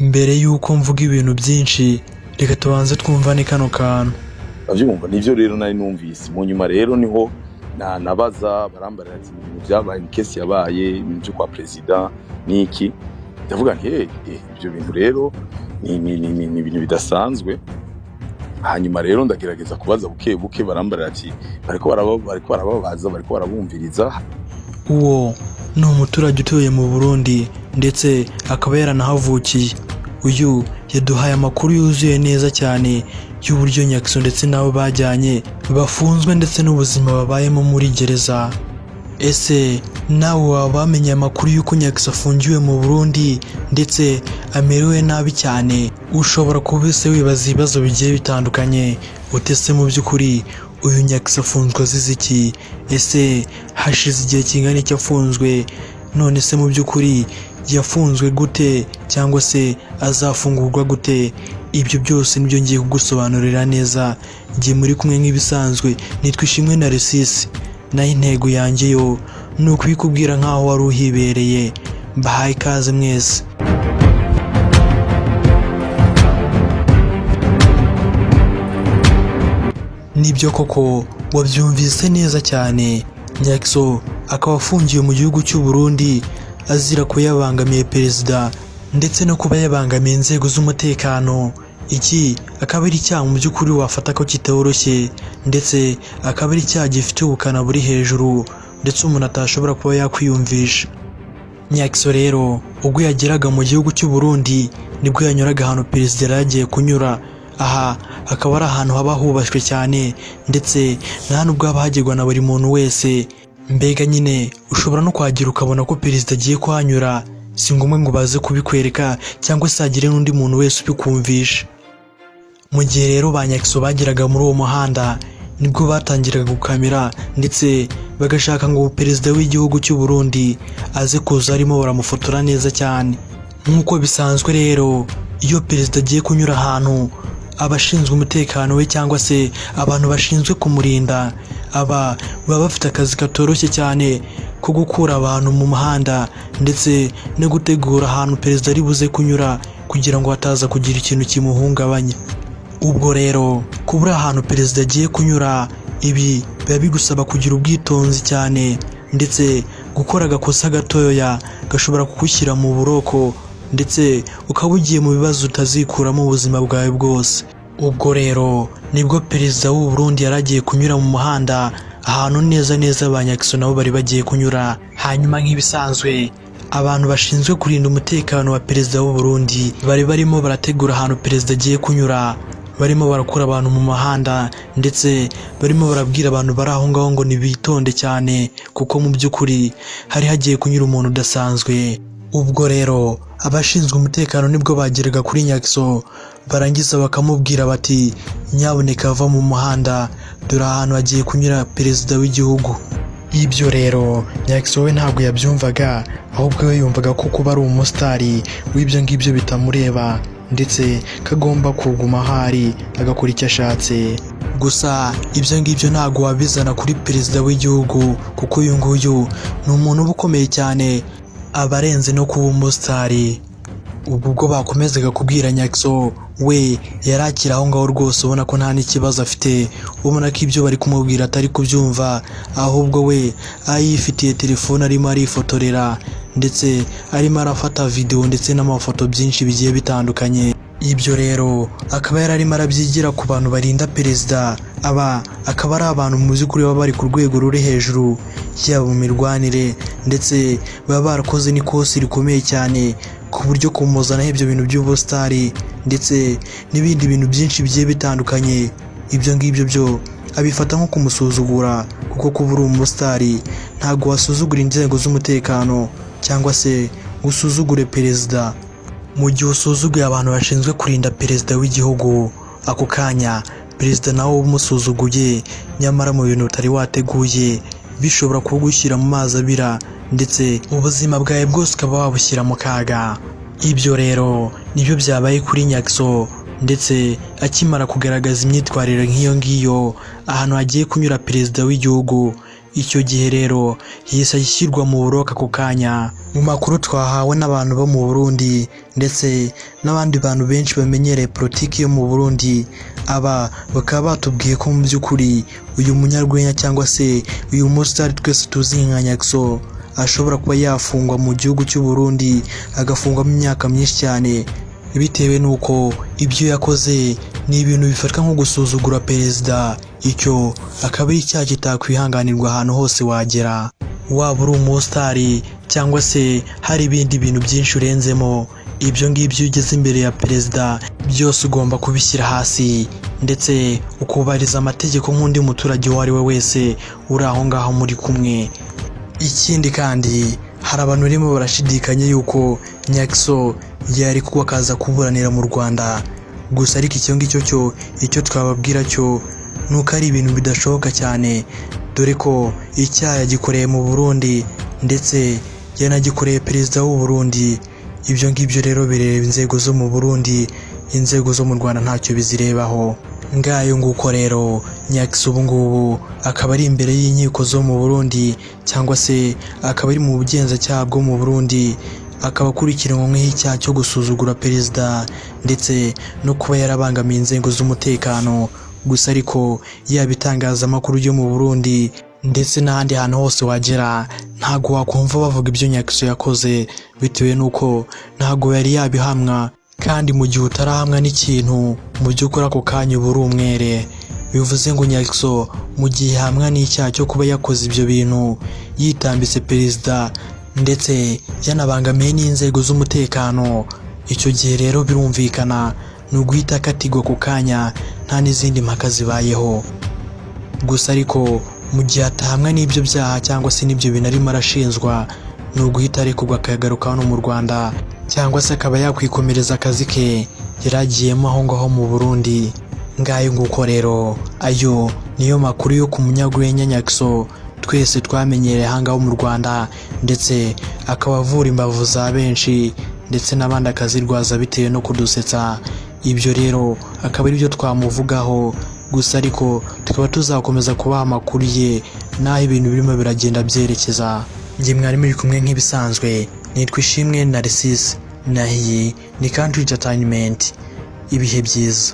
mbere yuko mvuga ibintu byinshi reka tubanze twumvane kano kantu. Avyumva nivyo rero nari numvise mu nyuma rero niho nabaza barambarira ati ibintu byabaye kesi yabaye ibintu kwa president niki ndavuga nti ibyo bintu rero ni ibintu bidasanzwe. Hanyuma rero ndagerageza kubaza buke barambarira ati bariko barababaza bariko barabumviriza. Uwo ni umuturage utuye mu Burundi ndetse akaba yaranahavukiye. Uyu yaduhaye amakuru yuzuye neza cyane y'uburyo Nyakiso ndetse nabo bajyanye bafunzwe ndetse n'ubuzima babayemo muri gereza. Ese nawe waba wamenye amakuru y'uko Nyakiso afungiwe mu Burundi ndetse amerewe nabi cyane? Ushobora kuba se wibaza ibibazo bigiye bitandukanye, utese mu by'ukuri uyu Nyakiso afunzwe azize iki? Ese hashize igihe kingana iki afunzwe? None se mu by'ukuri yafunzwe gute cyangwa se azafungurwa gute? Ibyo byose nibyo ngiye kugusobanurira neza igihe muri kumwe nk'ibisanzwe. Nitwa Ishimwe Narcisse, naho intego yanjye yo ni ukubikubwira nk'aho wari uhibereye. Mbahaye ikaze mwese. Nibyo koko wabyumvise neza cyane, Nyakiso akaba afungiwe mu gihugu cy'u Burundi azira ko yabangamiye perezida ndetse no kuba yabangamiye inzego z'umutekano. Iki akaba ari icyaha mu by'ukuri wafata ko kitoroshye ndetse akaba ari icyaha gifite ubukana buri hejuru ndetse umuntu atashobora kuba yakwiyumvisha. Nyakiso rero ubwo yageraga mu gihugu cy'u Burundi nibwo yanyuraga ahantu perezida yari yagiye kunyura. Aha akaba ari ahantu haba hubashywe cyane ndetse nta nubwo haba hagerwa na buri muntu wese. Mbega nyine ushobora no kuhagera ukabona ko perezida agiye kuhanyura, si ngombwa ngo baze kubikwereka cyangwa se hagire n'undi muntu wese ubikumvisha. Mu gihe rero ba Nyakiso bageraga muri uwo muhanda nibwo batangiraga gukamera ndetse bagashaka ngo perezida w'igihugu cy'u Burundi aze kuza arimo baramufotora neza cyane. Nk'uko bisanzwe rero iyo perezida agiye kunyura ahantu, abashinzwe umutekano we cyangwa se abantu bashinzwe kumurinda baba bafite akazi katoroshye cyane ko gukura abantu mu muhanda ndetse no gutegura ahantu perezida ari buze kunyura kugira ngo hataza kugira ikintu kimuhungabanya. Ubwo rero kubura ahantu perezida agiye kunyura, ibi biba bigusaba kugira ubwitonzi cyane ndetse gukora agakosa gatoya gashobora kugushyira mu buroko ndetse ukaba ugiye mu bibazo utazikuramo ubuzima bwawe bwose. Ubwo rero nibwo perezida w'u Burundi yari agiye kunyura mu muhanda ahantu neza ba Nyakiso nabo bari bagiye kunyura. Hanyuma nk'ibisanzwe abantu bashinzwe kurinda umutekano wa perezida w'u Burundi bari barimo barategura ahantu perezida agiye kunyura, barimo barakura abantu mu muhanda ndetse barimo barabwira abantu bari aho ngaho ngo nibitonde cyane kuko mu by'ukuri hari hagiye kunyura umuntu udasanzwe. Ubwo rero abashinzwe umutekano nibwo bageraga kuri Nyakiso barangiza bakamubwira bati nyaboneka ava mu muhanda, dore ahantu hagiye kunyura perezida w'igihugu. Ibyo rero Nyakiso we ntabwo yabyumvaga, ahubwo we yumvaga ko kuba ari umusitari w'ibyo ngibyo bitamureba ndetse kagomba kuguma ahari agakora icyo ashatse. Gusa ibyo ngibyo ntabwo wabizana kuri perezida w'igihugu kuko uyu nguyu ni umuntu uba ukomeye cyane, abarenze no kuba umusitari. Ubwo bakomezaga kubwira Nyakiso, we yarakira aho ngaho rwose ubona ko nta n'ikibazo afite, ubona ko ibyo bari kumubwira atari kubyumva, ahubwo we ayifitiye telefone arimo arifotorera ndetse arimo arafata video ndetse n'amafoto byinshi bigiye bitandukanye. Ibyo rero akaba yararimo arabyigira ku bantu barinda perezida. Aba akaba ari abantu mu by'ukuri baba bari ku rwego ruri hejuru yaba mu mirwanire ndetse baba barakoze n'ikosi rikomeye cyane ku buryo kumuzanaho ibyo bintu by'ubusitari ndetse n'ibindi bintu byinshi bigiye bitandukanye. Ibyo ngibyo byo abifata nko kumusuzugura kuko kuba uri umusitari ntabwo wasuzugura inzego z'umutekano cyangwa se usuzugure perezida. Mu gihe usuzuguye abantu bashinzwe kurinda perezida w'igihugu, ako kanya perezida nawe umusuzuguye, nyamara mu bintu utari wateguye bishobora kugushyira mu mazi abira ndetse ubuzima bwawe bwose ukaba wabushyira mu kaga. Ibyo rero nibyo byabaye kuri Nyakiso ndetse akimara kugaragaza imyitwarire nk'iyo ngiyo ahantu hagiye kunyura perezida w'igihugu, icyo gihe rero yahise ashyirwa mu buroko ako kanya. Mu makuru twahawe n'abantu bo mu Burundi ndetse n'abandi bantu benshi bamenyereye politiki yo mu Burundi, aba bakaba batubwiye ko mu by'ukuri uyu munyarwenya cyangwa se uyu musitari twese tuzi nka Nyakso ashobora kuba yafungwa mu gihugu cy'u Burundi, agafungwamo imyaka myinshi cyane, bitewe n'uko ibyo yakoze ni ibintu bifatwa nko gusuzugura perezida. Icyo akaba ari icyaha kitakwihanganirwa ahantu hose wagera, waba uri umusitari cyangwa se hari ibindi bintu byinshi urenzemo. Ibyo ngibyo ugeze imbere ya perezida byose ugomba kubishyira hasi ndetse ukubahiriza amategeko nk'undi muturage uwo ari we wese uri aho ngaho muri kumwe. Ikindi kandi hari abantu barimo barashidikanya yuko Nyakso yari kuba akaza kuburanira mu Rwanda, gusa ariko icyo ngicyo cyo icyo twababwira cyo nuko ari ibintu bidashoboka cyane, dore ko icyaha yagikoreye mu Burundi ndetse yanagikoreye perezida w'u Burundi. Ibyo ngibyo rero bireba inzego zo mu Burundi, inzego zo mu Rwanda ntacyo bizirebaho. Ngayo nguko rero Nyakso ubu ngubu akaba ari imbere y'inkiko zo mu Burundi cyangwa se akaba ari mu bugenzacyaha bwo mu Burundi, akaba akurikiranweho icyaha cyo gusuzugura perezida ndetse no kuba yarabangamiye inzego z'umutekano. Gusa ariko yaba itangazamakuru ryo mu Burundi ndetse n'ahandi hantu hose wagera ntago wakumva bavuga ibyo Nyakso yakoze, bitewe n'uko ntago yari yabihamwa, kandi mu gihe utarahamwa n'ikintu mu by'ukuri ako kanya uba uri umwere. Bivuze ngo Nyakso mu gihe hamwa n'icyaha cyo kuba yakoze ibyo bintu yitambitse perezida ndetse yanabangamiye n'inzego z'umutekano, icyo gihe rero birumvikana ni uguhita akatirwa ku kanya nta n'izindi mpaka zibayeho. Gusa ariko mu gihe atahamwa n'ibyo byaha cyangwa se n'ibyo bintu arimo arashinjwa, ni uguhita arekurwa akagaruka hano mu Rwanda cyangwa se akaba yakwikomereza akazi ke yari agiyemo aho ngaho mu Burundi. Ngayo nguko rero, ayo niyo makuru yo ku munyarwenya Nyakso twese twamenyereye aha ngaho mu Rwanda, ndetse akaba avura imbavu za benshi ndetse n'abandi akazirwaza bitewe no kudusetsa. Ibyo rero akaba ari byo twamuvugaho, gusa ariko tukaba tuzakomeza kubaha amakuru ye n'aho ibintu birimo biragenda byerekeza. Njye mwari muri kumwe nk'ibisanzwe, nitwa Ishimwe Narcisse, nahiye ni Country Entertainment. Ibihe byiza.